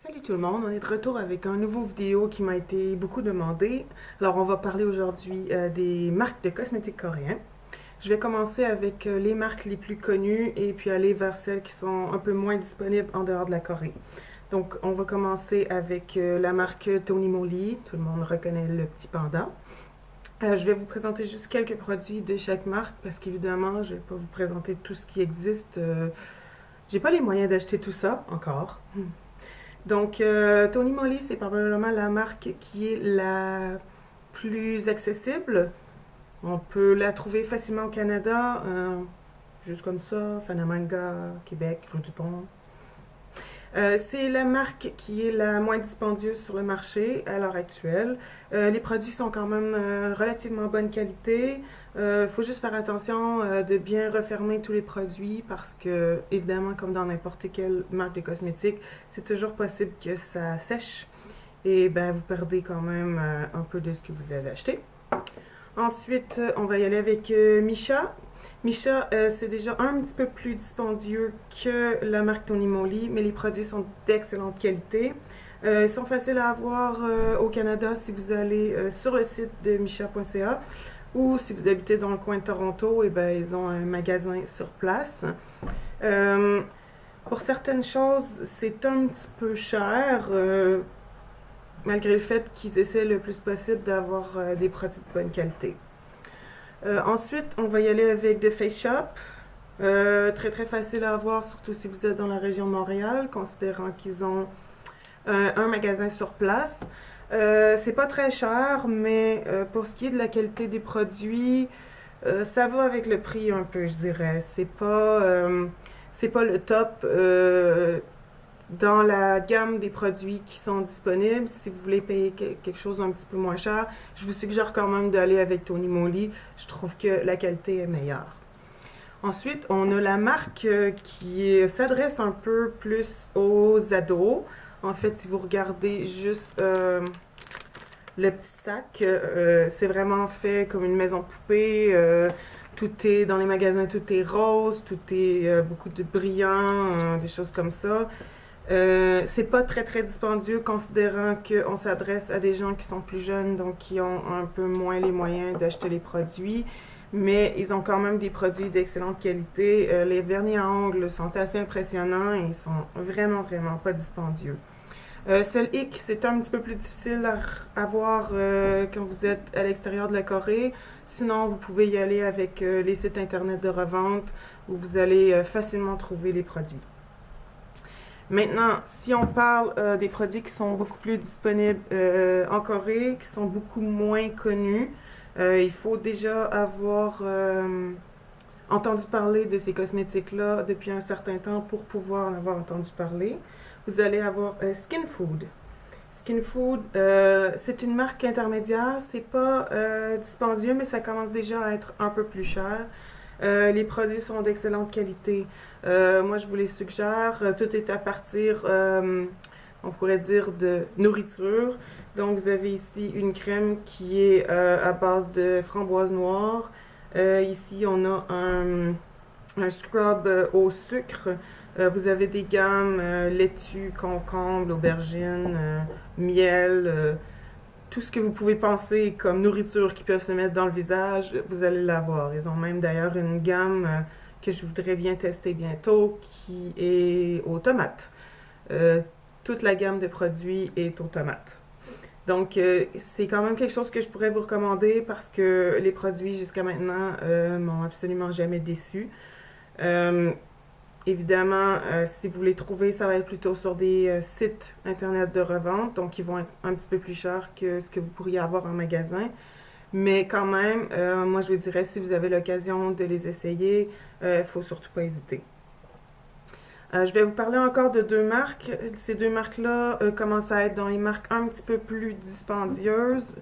Salut tout le monde, on est de retour avec un nouveau vidéo qui m'a été beaucoup demandé. Alors on va parler aujourd'hui des marques de cosmétiques coréens. Je vais commencer avec les marques les plus connues et puis aller vers celles qui sont un peu moins disponibles en dehors de la Corée. Donc on va commencer avec la marque Tony Moly, tout le monde reconnaît le petit panda. Je vais vous présenter juste quelques produits de chaque marque parce qu'évidemment je ne vais pas vous présenter tout ce qui existe. J'ai pas les moyens d'acheter tout ça encore. Donc, Tony Moly, c'est probablement la marque qui est la plus accessible. On peut la trouver facilement au Canada, juste comme ça, Fanamanga, Québec, Rue du Pont. C'est la marque qui est la moins dispendieuse sur le marché à l'heure actuelle. Les produits sont quand même relativement bonne qualité. Il faut juste faire attention de bien refermer tous les produits parce que, évidemment, comme dans n'importe quelle marque de cosmétiques, c'est toujours possible que ça sèche et ben, vous perdez quand même un peu de ce que vous avez acheté. Ensuite, on va y aller avec Misha. Misha, c'est déjà un petit peu plus dispendieux que la marque Tony Moly, mais les produits sont d'excellente qualité. Ils sont faciles à avoir au Canada si vous allez sur le site de misha.ca ou si vous habitez dans le coin de Toronto, et ben, ils ont un magasin sur place. Euh, pour certaines choses, c'est un petit peu cher, malgré le fait qu'ils essaient le plus possible d'avoir des produits de bonne qualité. Ensuite, on va y aller avec The Face Shop. Très très facile à avoir, surtout si vous êtes dans la région de Montréal, considérant qu'ils ont un magasin sur place. C'est pas très cher, mais pour ce qui est de la qualité des produits, ça va avec le prix un peu, je dirais. C'est pas le top dans la gamme des produits qui sont disponibles. Si vous voulez payer quelque chose un petit peu moins cher, je vous suggère quand même d'aller avec Tony Moly. Je trouve que la qualité est meilleure. Ensuite, on a la marque qui s'adresse un peu plus aux ados. En fait, si vous regardez juste le petit sac, c'est vraiment fait comme une maison poupée. Tout est dans les magasins, tout est rose, tout est beaucoup de brillant, des choses comme ça. C'est pas très très dispendieux considérant qu'on s'adresse à des gens qui sont plus jeunes, donc qui ont un peu moins les moyens d'acheter les produits. Mais ils ont quand même des produits d'excellente qualité. Les vernis à ongles sont assez impressionnants et ils sont vraiment vraiment pas dispendieux. Seul hic, c'est un petit peu plus difficile à avoir quand vous êtes à l'extérieur de la Corée. Sinon, vous pouvez y aller avec les sites internet de revente où vous allez facilement trouver les produits. Maintenant, si on parle des produits qui sont beaucoup plus disponibles en Corée, qui sont beaucoup moins connus, il faut déjà avoir entendu parler de ces cosmétiques-là depuis un certain temps pour pouvoir en avoir entendu parler. Vous allez avoir Skin Food. Skin Food, c'est une marque intermédiaire, c'est pas dispendieux, mais ça commence déjà à être un peu plus cher. Les produits sont d'excellente qualité. Moi, je vous les suggère. Tout est à partir, on pourrait dire, de nourriture. Donc, vous avez ici une crème qui est à base de framboise noire. Ici, on a un scrub au sucre. Vous avez des gammes laitue, concombre, aubergine, miel, tout ce que vous pouvez penser comme nourriture qui peuvent se mettre dans le visage, vous allez l'avoir. Ils ont même d'ailleurs une gamme que je voudrais bien tester bientôt qui est aux tomates. Toute la gamme de produits est aux tomates. Donc, c'est quand même quelque chose que je pourrais vous recommander parce que les produits jusqu'à maintenant m'ont absolument jamais déçu. Euh, Évidemment, si vous les trouvez, ça va être plutôt sur des sites internet de revente, donc ils vont être un petit peu plus chers que ce que vous pourriez avoir en magasin. Mais quand même, moi je vous dirais, si vous avez l'occasion de les essayer, il ne faut surtout pas hésiter. Je vais vous parler encore de deux marques. Ces deux marques-là commencent à être dans les marques un petit peu plus dispendieuses,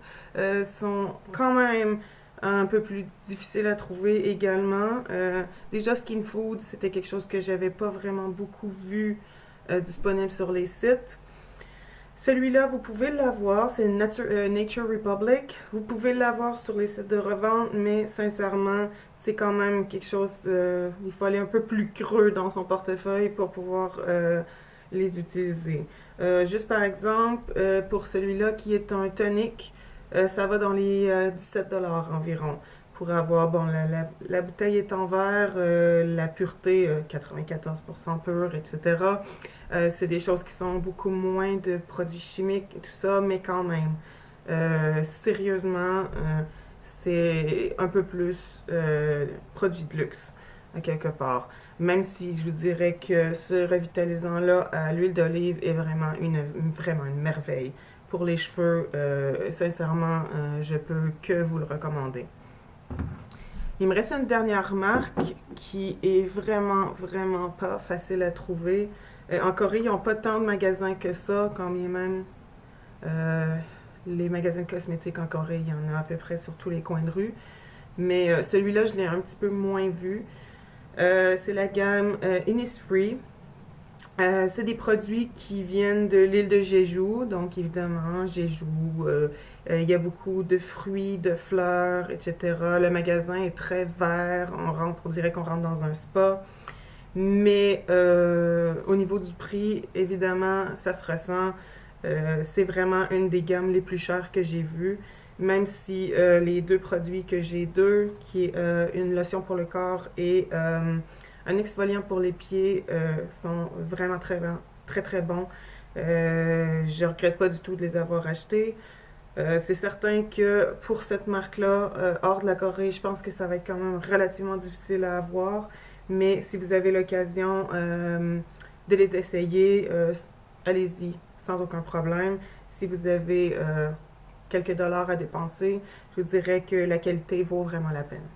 sont quand même un peu plus difficiles à trouver également. Déjà, Skin Food, c'était quelque chose que j'avais pas vraiment beaucoup vu disponible sur les sites. Celui-là, vous pouvez l'avoir, c'est Nature Republic. Vous pouvez l'avoir sur les sites de revente, mais sincèrement, c'est quand même quelque chose, il faut aller un peu plus creux dans son portefeuille pour pouvoir les utiliser. Juste par exemple, pour celui-là qui est un tonic, ça va dans les 17$ environ. Pour avoir, bon, la bouteille est en verre, la pureté 94% pure, etc. C'est des choses qui sont beaucoup moins de produits chimiques et tout ça, mais quand même, sérieusement, c'est un peu plus produit de luxe, à quelque part. Même si je vous dirais que ce revitalisant-là à l'huile d'olive est vraiment une merveille. Pour les cheveux, sincèrement, je peux que vous le recommander. Il me reste une dernière marque qui est vraiment pas facile à trouver. En Corée, ils n'ont pas tant de magasins que ça, quand bien même euh, les magasins cosmétiques en Corée, il y en a à peu près sur tous les coins de rue. Mais celui-là, je l'ai un petit peu moins vu. C'est la gamme Innisfree. C'est des produits qui viennent de l'île de Jeju, donc évidemment, Jeju, il y a beaucoup de fruits, de fleurs, etc. Le magasin est très vert, on dirait qu'on rentre dans un spa, mais au niveau du prix, évidemment, ça se ressent. C'est vraiment une des gammes les plus chères que j'ai vues, même si les deux produits que j'ai deux, qui est une lotion pour le corps et un exfoliant pour les pieds, sont vraiment très bons. Je regrette pas du tout de les avoir achetés. C'est certain que pour cette marque-là, hors de la Corée, je pense que ça va être quand même relativement difficile à avoir. Mais si vous avez l'occasion de les essayer, allez-y, sans aucun problème. Si vous avez quelques dollars à dépenser, je vous dirais que la qualité vaut vraiment la peine.